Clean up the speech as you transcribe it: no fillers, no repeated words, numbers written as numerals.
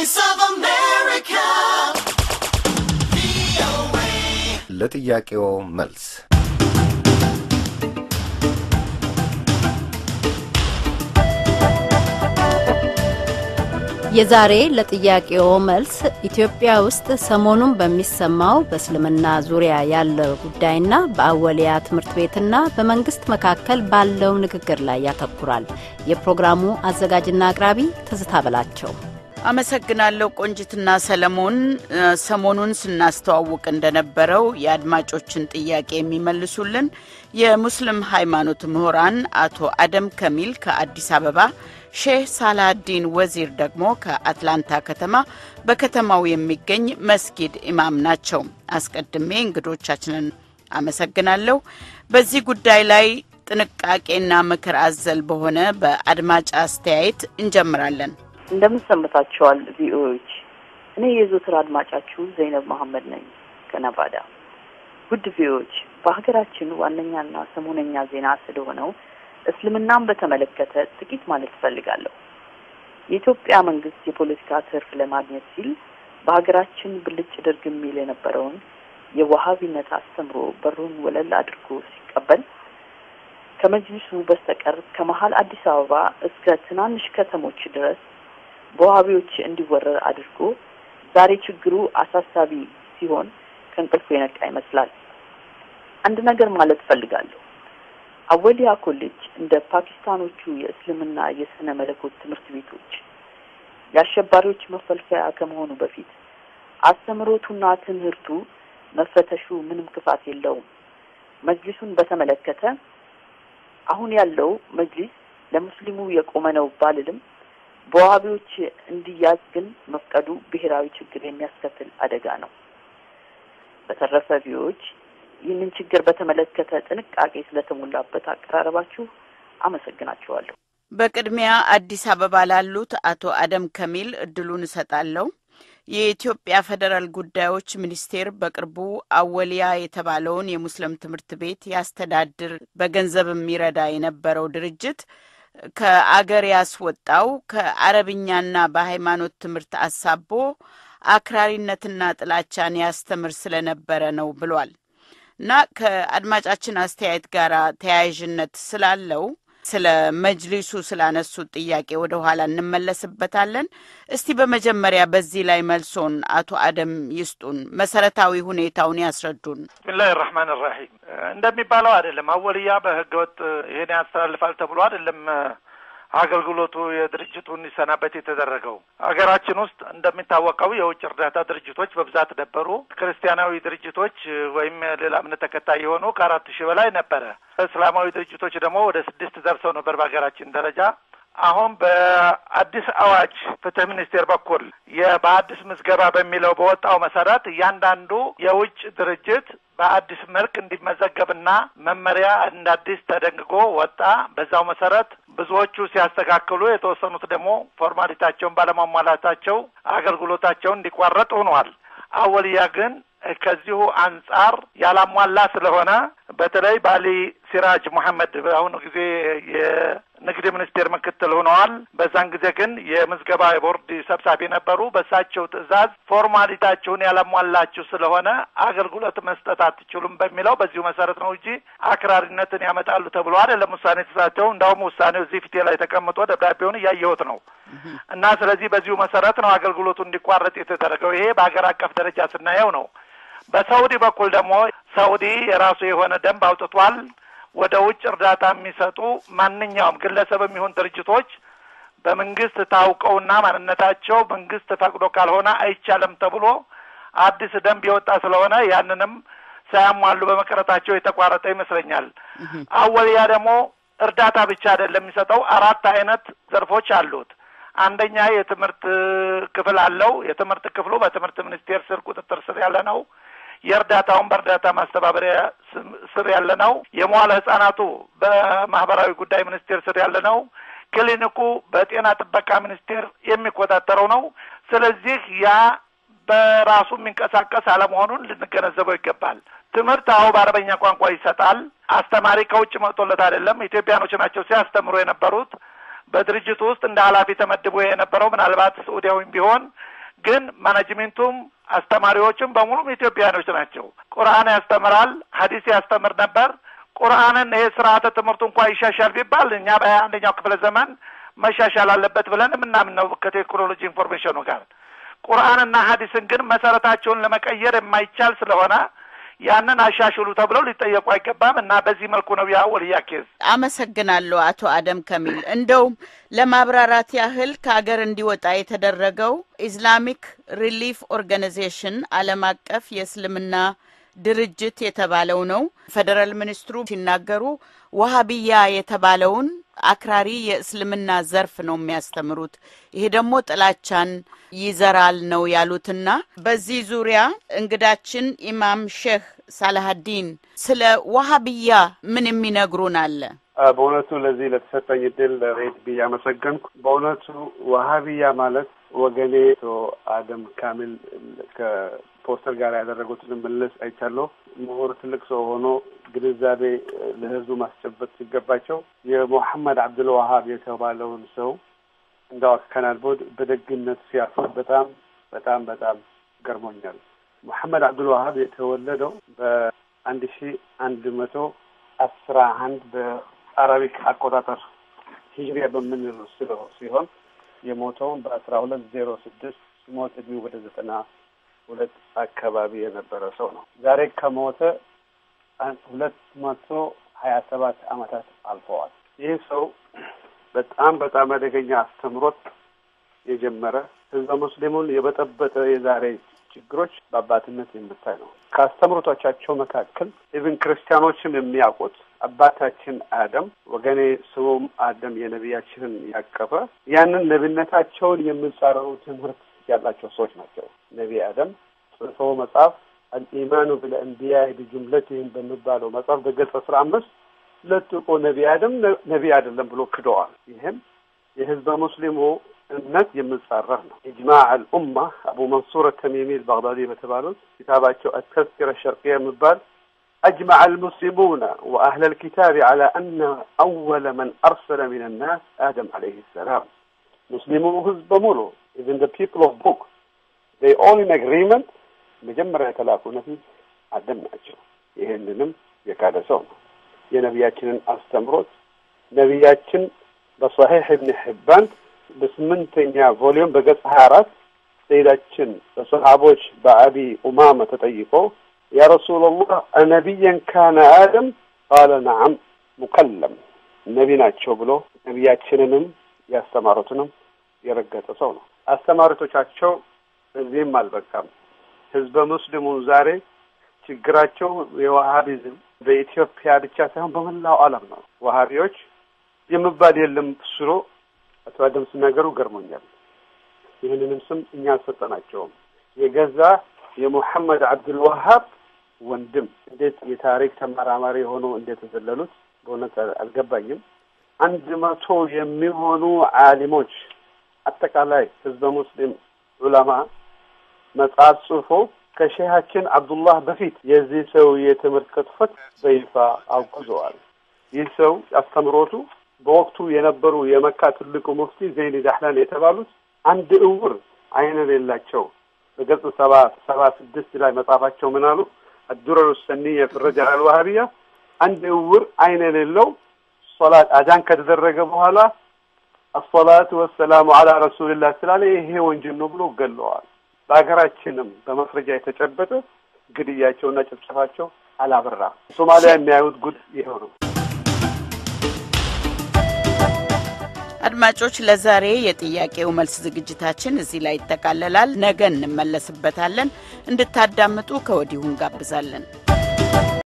Voice of America. ለጥያቄው መልስ የዛሬ ለጥያቄው መልስ ኢትዮጵያ ውስጥ ሰሞኑን በሚሰማው በእስልምና ዙሪያ ያለው ጉዳይና በአወሊያ ትምህርት ቤትና በመንግስት መካከል ባለው ንግግር ላይ ያተኩራል። የፕሮግራሙ አዘጋጅና አቅራቢ ትዝታ በላቸው። አመሰግናለሁ ቆንጂትና ሰለሞን። ሰሞኑን ስናስተዋውቅ እንደነበረው የአድማጮችን ጥያቄ የሚመልሱልን የሙስሊም ሃይማኖት ምሁራን አቶ አደም ከሚል ከአዲስ አበባ፣ ሼህ ሳላዲን ወዚር ደግሞ ከአትላንታ ከተማ በከተማው የሚገኝ መስጊድ ኢማም ናቸው። አስቀድሜ እንግዶቻችንን አመሰግናለሁ። በዚህ ጉዳይ ላይ ጥንቃቄና ምክር አዘል በሆነ በአድማጭ አስተያየት እንጀምራለን። እንደምትሰምታችኋል ቪኦኤዎች፣ እኔ የዘወትር አድማጫችሁ ዘይነብ መሐመድ ነኝ ከነቫዳ። ውድ ቪኦኤዎች፣ በሀገራችን ዋነኛና ሰሞነኛ ዜና ስለሆነው እስልምናን በተመለከተ ጥቂት ማለት ፈልጋለሁ። የኢትዮጵያ መንግስት የፖለቲካ ትርፍ ለማግኘት ሲል በሀገራችን ብልጭ ድርግ የሚል የነበረውን የዋሃቢነት አስተምሮ በሩን ወለል አድርጎ ሲቀበል ከመጅሊሱ በስተቀር ከመሃል አዲስ አበባ እስከ ትናንሽ ከተሞች ድረስ በዋሃቢዎች እንዲወረር አድርጎ ዛሬ ችግሩ አሳሳቢ ሲሆን ከእንቅልፉ የነቃ ይመስላል። አንድ ነገር ማለት ፈልጋለሁ። አወሊያ ኮሌጅ እንደ ፓኪስታኖቹ የእስልምና የስነ መለኮት ትምህርት ቤቶች የአሸባሪዎች መፈልፈያ ከመሆኑ በፊት አስተምሮቱና ትምህርቱ መፈተሹ ምንም ክፋት የለውም። መጅሊሱን በተመለከተ አሁን ያለው መጅሊስ ለሙስሊሙ የቆመ ነው ባልልም በዋሃቢዎች እንዲያዝ ግን መፍቀዱ ብሔራዊ ችግር የሚያስከትል አደጋ ነው። በተረፈ ቪኦኤዎች ይህንን ችግር በተመለከተ ጥንቃቄ ስለተሞላበት አቀራረባችሁ አመሰግናችኋለሁ። በቅድሚያ አዲስ አበባ ላሉት አቶ አደም ከሚል እድሉን እሰጣለሁ። የኢትዮጵያ ፌደራል ጉዳዮች ሚኒስቴር በቅርቡ አወሊያ የተባለውን የሙስሊም ትምህርት ቤት ያስተዳድር በገንዘብ የሚረዳ የነበረው ድርጅት ከአገር ያስወጣው ከአረብኛና በሃይማኖት ትምህርት አሳቦ አክራሪነትና ጥላቻን ያስተምር ስለነበረ ነው ብሏል። እና ከአድማጫችን አስተያየት ጋር ተያያዥነት ስላለው ስለ መጅሊሱ ስላነሱት ጥያቄ ወደ ኋላ እንመለስበታለን። እስቲ በመጀመሪያ በዚህ ላይ መልሶን አቶ አደም ይስጡን፣ መሰረታዊ ሁኔታውን ያስረዱን። ቢስሚላሂ الرحمن الرحيم እንደሚባለው አይደለም። አወሊያ በህገወጥ ይሄን ያስተላልፋል ተብሎ አይደለም አገልግሎቱ የድርጅቱን ይሰናበት የተደረገው። ሀገራችን ውስጥ እንደሚታወቀው የውጭ እርዳታ ድርጅቶች በብዛት ነበሩ። ክርስቲያናዊ ድርጅቶች ወይም ሌላ እምነት ተከታይ የሆኑ ከ4000 በላይ ነበረ። እስላማዊ ድርጅቶች ደግሞ ወደ 6 ደርሰው ነበር በሀገራችን ደረጃ። አሁን በአዲስ አዋጅ ፍትህ ሚኒስቴር በኩል የበአዲስ ምዝገባ በሚለው በወጣው መሰረት እያንዳንዱ የውጭ ድርጅት በአዲስ መልክ እንዲመዘገብና መመሪያ እንዳዲስ ተደንግጎ ወጣ። በዛው መሰረት ብዙዎቹ ሲያስተካክሉ የተወሰኑት ደግሞ ፎርማሊቲያቸውን ባለማሟላታቸው አገልግሎታቸውን እንዲቋረጥ ሆኗል። አወሊያ ግን ከዚሁ አንጻር ያላሟላ ስለሆነ በተለይ ባሊ ሲራጅ መሐመድ በአሁኑ ጊዜ የንግድ ሚኒስቴር ምክትል ሆነዋል። በዛን ጊዜ ግን የምዝገባ ቦርድ ሰብሳቢ ነበሩ። በሳቸው ትዕዛዝ ፎርማሊቲያችሁን ያላሟላችሁ ስለሆነ አገልግሎት መስጠት አትችሉም በሚለው በዚሁ መሰረት ነው እንጂ አክራሪነትን ያመጣሉ ተብሎ አይደለም ውሳኔ ተሰጣቸው። እንዳውም ውሳኔው እዚህ ፊቴ ላይ ተቀምጦ ደብዳቤውን እያየሁት ነው። እና ስለዚህ በዚሁ መሰረት ነው አገልግሎቱ እንዲቋረጥ የተደረገው። ይሄ በአገር አቀፍ ደረጃ ስናየው ነው። በሳውዲ በኩል ደግሞ ሳውዲ የራሱ የሆነ ደንብ አውጥቷል። ወደ ውጭ እርዳታ የሚሰጡ ማንኛውም ግለሰብም ይሁን ድርጅቶች በመንግስት ታውቀውና ማንነታቸው መንግስት ፈቅዶ ካልሆነ አይቻልም ተብሎ አዲስ ደንብ የወጣ ስለሆነ ያንንም ሳያሟሉ በመቅረታቸው የተቋረጠ ይመስለኛል። አወሊያ ደግሞ እርዳታ ብቻ አይደለም የሚሰጠው፣ 4 አይነት ዘርፎች አሉት። አንደኛ የትምህርት ክፍል አለው። የትምህርት ክፍሉ በትምህርት ሚኒስቴር ስር ቁጥጥር ስር ያለ ነው። የእርዳታውን በእርዳታ ማስተባበሪያ ስር ያለ ነው። የመዋለ ህጻናቱ በማህበራዊ ጉዳይ ሚኒስቴር ስር ያለ ነው። ክሊኒኩ በጤና ጥበቃ ሚኒስቴር የሚቆጣጠረው ነው። ስለዚህ ያ በራሱ የሚንቀሳቀስ አለመሆኑን ልንገነዘበው ይገባል። ትምህርት በአረበኛ ቋንቋ ይሰጣል። አስተማሪ ከውጭ መጥቶለት አይደለም። ኢትዮጵያኖች ናቸው ሲያስተምሩ የነበሩት። በድርጅቱ ውስጥ እንደ ኃላፊ ተመድቦ የነበረው ምናልባት ሳዑዲያዊም ቢሆን ግን ማኔጅመንቱም አስተማሪዎችም በሙሉ ኢትዮጵያኖች ናቸው። ቁርአን ያስተምራል፣ ሐዲስ ያስተምር ነበር። ቁርአንን ይሄ ስርዓተ ትምህርቱ እንኳን ይሻሻል ቢባል እኛ በአንደኛው ክፍለ ዘመን መሻሻል አለበት ብለን ምናምነው ከቴክኖሎጂ ኢንፎርሜሽኑ ጋር ቁርአንና ሐዲስን ግን መሰረታቸውን ለመቀየር የማይቻል ስለሆነ ያንን አሻሽሉ ተብለው ሊጠየቁ አይገባም እና በዚህ መልኩ ነው የአወልያ ኬዝ። አመሰግናለሁ አቶ አደም ከሚል። እንደውም ለማብራራት ያህል ከሀገር እንዲወጣ የተደረገው ኢስላሚክ ሪሊፍ ኦርጋናይዜሽን ዓለም አቀፍ የእስልምና ድርጅት የተባለው ነው። ፌደራል ሚኒስትሩ ሲናገሩ ወሃቢያ የተባለውን አክራሪ የእስልምና ዘርፍ ነው የሚያስተምሩት። ይሄ ደግሞ ጥላቻን ይዘራል ነው ያሉትና በዚህ ዙሪያ እንግዳችን ኢማም ሼህ ሳላሃዲን ስለ ወሃቢያ ምን የሚነግሩን አለ? በእውነቱ ለዚህ ለተሰጠኝ እድል ሬድ ቢያመሰግንኩ። በእውነቱ ወሃቢያ ማለት ወገኔ አደም ካሚል ከፖስተር ጋር ያደረጉትን መልስ አይቻለሁ። ምሁር ትልቅ ሰው ሆኖ ግንዛቤ ለህዝቡ ማስጨበጥ ሲገባቸው የሙሐመድ አብዱል ወሃብ የተባለውን ሰው እንዳው ከናልቦድ በደግነት ሲያፈር በጣም ገርሞኛል። ሙሐመድ አብዱል ወሃብ የተወለደው በ1111 በአረቢክ አቆጣጠር ሂጅሪያ በምንለው ሲሆን የሞተው በ1206 ሲሞት እድሜው ወደ 92 አካባቢ የነበረ ሰው ነው። ዛሬ ከሞተ 227 ዓመታት አልፈዋል። ይህ ሰው በጣም አደገኛ አስተምሮት የጀመረ ህዝበ ሙስሊሙን የበጠበጠ የዛሬ ችግሮች በአባትነት የምታይ ነው። ካስተምሮቶቻቸው መካከል ኢቭን ክርስቲያኖችም የሚያውቁት አባታችን አደም ወገኔ ስሙም አደም የነቢያችንን ያቀፈ ያንን ነብይነታቸውን የሚጻረሩ ትምህርት ያላቸው ሰዎች ናቸው። ነብይ አደም ጽፈው መጽሐፍ الإيمان بالأنبياء بجملتهم በሚባለው መጽሐፍ በገጽ 15 ለጥቆ ነብይ አደም ብሎ ክደዋል። ይሄም የህዝብ ሙስሊሙ እምነት የሚጻረር ነው። ኢጅማዕ አልኡማ አቡ መንሱር التميمي البغدادي በተባለው كتابቸው التذكرة الشرقية የሚባል أجمع المسلمون وأهل الكتاب على أن أول من أرسل من الناس آدم عليه السلام. مسلمون ህዝብ ሙሉ even the people of book they all in agreement መጀመሪያ የተላኩ ነብይ አደም ናቸው። ይሄንንም የካደ ሰው ነው። የነብያችንን አስተምሮት ነብያችን በصحيح ابن حبان በ8ኛ ቮሊዩም በገጽ 24 ሰይዳችን በሰሃቦች በአቢ ኡማማ ተጠይቆ يا رسول الله نبيا كان آدم قال نعم مكلم ነብይ ናቸው ብሎ ነብያችንንም ያስተማሩትንም የረገጠ ሰው ነው። አስተማሪቶቻቸው እዚህም አልበቃም። ህዝበ ሙስሊሙ ዛሬ ችግራቸው የዋሃቢዝም በኢትዮጵያ ብቻ ሳይሆን በመላው ዓለም ነው። ዋሃቢዎች የሚባል የለም ስሎ አቶ አደም ሲናገሩ ገርሞኛል። ይህንንም ስም እኛ ሰጠናቸው። የገዛ የሙሐመድ አብዱል ወሃብ ወንድም እንዴት የታሪክ ተመራማሪ ሆኖ እንደተዘለሉት በእውነት አልገባኝም። 100 የሚሆኑ ዓሊሞች አጠቃላይ ህዝበ ሙስሊም ዑለማ መጽሐፍ ጽፎ ከሼሃችን አብዱላህ በፊት የዚህ ሰው የትምህርት ቅጥፈት በይፋ አውግዘዋል። ይህ ሰው አስተምሮቱ በወቅቱ የነበሩ የመካ ትልቁ ሙፍቲ ዘይን ዳህላን የተባሉት አንድ እውር አይነ የሌላቸው በገጽ 76 ላይ መጽሐፋቸው ምን አሉ? الدرر السنية في الرجع الوهابية አንድ እውር አይነ የሌለው ሶላት አዛን ከተደረገ በኋላ الصلاة والسلام على رسول الله ስላለ ይሄ ወንጀል ነው ብሎ ገለዋል። በአገራችንም በመፍረጃ የተጨበጠ ግድያቸውና ጭፍጨፋቸው አላበራ። ሶማሊያ የሚያዩት ጉድ ይሄው ነው። አድማጮች ለዛሬ የጥያቄው መልስ ዝግጅታችን እዚህ ላይ ተካለላል። ነገ እንመለስበታለን። እንድታዳምጡ ከወዲሁ እንጋብዛለን።